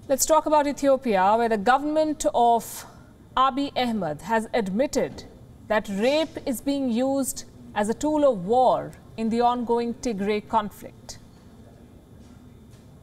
Let's talk about Ethiopia, where the government of Abiy Ahmed has admitted that rape is being used as a tool of war in the ongoing Tigray conflict.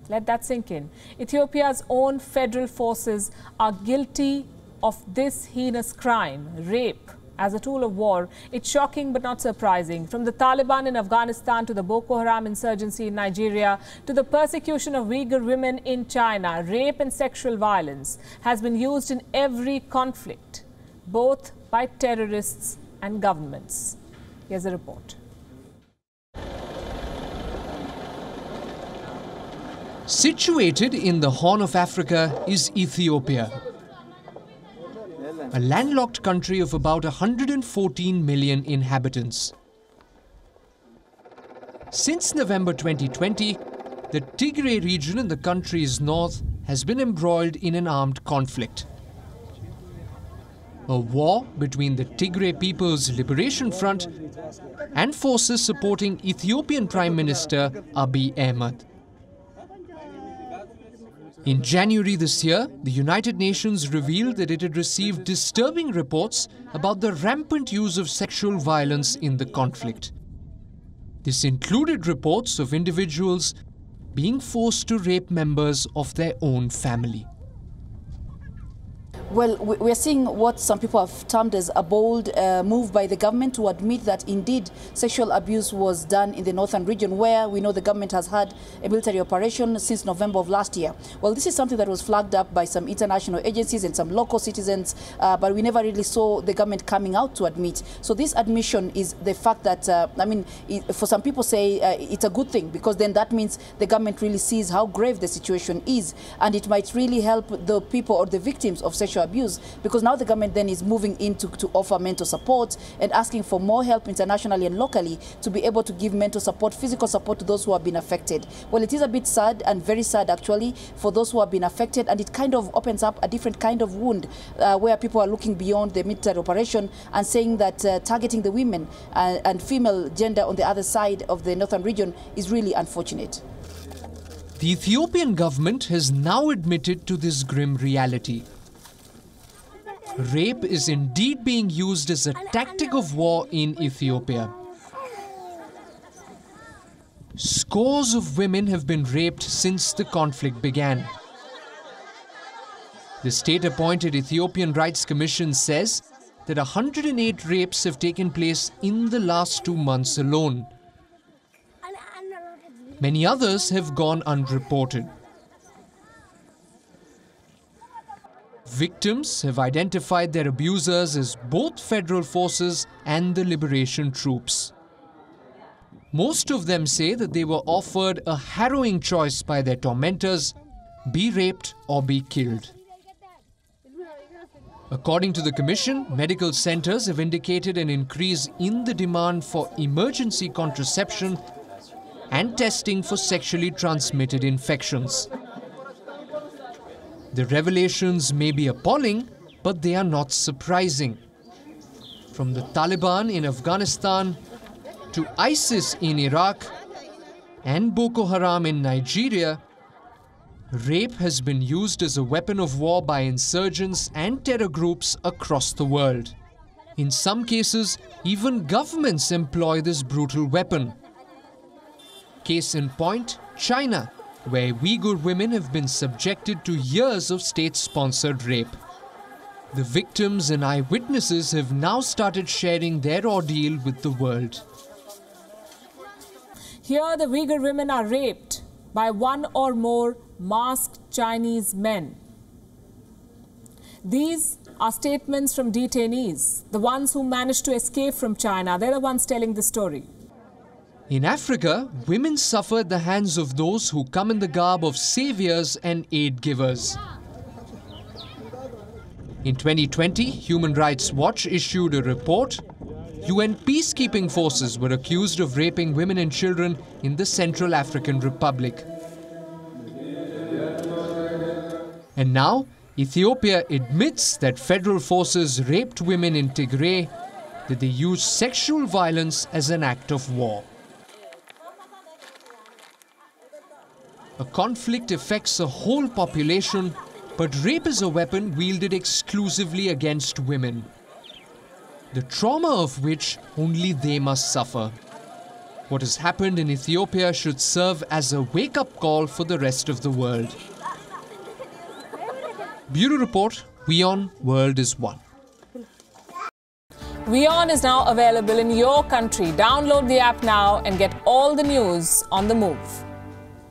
Let that sink in. Ethiopia's own federal forces are guilty of this heinous crime, rape, as a tool of war. It's shocking but not surprising. From the Taliban in Afghanistan to the Boko Haram insurgency in Nigeria to the persecution of Uyghur women in China, rape and sexual violence has been used in every conflict, both by terrorists and governments. Here's a report. Situated in the Horn of Africa is Ethiopia, a landlocked country of about 114 million inhabitants. Since November 2020, the Tigray region in the country's north has been embroiled in an armed conflict. A war between the Tigray People's Liberation Front and forces supporting Ethiopian Prime Minister Abiy Ahmed. In January this year, the United Nations revealed that it had received disturbing reports about the rampant use of sexual violence in the conflict. This included reports of individuals being forced to rape members of their own family. Well, we're seeing what some people have termed as a bold move by the government to admit that indeed sexual abuse was done in the northern region, where we know the government has had a military operation since November of last year. Well, this is something that was flagged up by some international agencies and some local citizens, but we never really saw the government coming out to admit. So this admission is the fact that, for some people say it's a good thing, because then that means the government really sees how grave the situation is, and it might really help the people or the victims of sexual abuse, because now the government then is moving in to offer mental support and asking for more help internationally and locally to be able to give mental support, physical support to those who have been affected. Well, it is a bit sad, and very sad actually, for those who have been affected, and it kind of opens up a different kind of wound where people are looking beyond the military operation and saying that targeting the women and female gender on the other side of the northern region is really unfortunate. The Ethiopian government has now admitted to this grim reality. Rape is indeed being used as a tactic of war in Ethiopia. Scores of women have been raped since the conflict began. The state-appointed Ethiopian Rights Commission says that 108 rapes have taken place in the last 2 months alone. Many others have gone unreported. Victims have identified their abusers as both federal forces and the liberation troops. Most of them say that they were offered a harrowing choice by their tormentors: be raped or be killed. According to the commission, medical centers have indicated an increase in the demand for emergency contraception and testing for sexually transmitted infections. The revelations may be appalling, but they are not surprising. From the Taliban in Afghanistan to ISIS in Iraq and Boko Haram in Nigeria, rape has been used as a weapon of war by insurgents and terror groups across the world. In some cases, even governments employ this brutal weapon. Case in point, China, where Uyghur women have been subjected to years of state-sponsored rape. The victims and eyewitnesses have now started sharing their ordeal with the world. Here, the Uyghur women are raped by one or more masked Chinese men. These are statements from detainees, the ones who managed to escape from China. They're the ones telling the story. In Africa, women suffer at the hands of those who come in the garb of saviors and aid givers. In 2020, Human Rights Watch issued a report. UN peacekeeping forces were accused of raping women and children in the Central African Republic. And now, Ethiopia admits that federal forces raped women in Tigray, that they used sexual violence as an act of war. A conflict affects a whole population, but rape is a weapon wielded exclusively against women, the trauma of which only they must suffer. What has happened in Ethiopia should serve as a wake-up call for the rest of the world. Bureau Report, WION World is One. WION is now available in your country. Download the app now and get all the news on the move.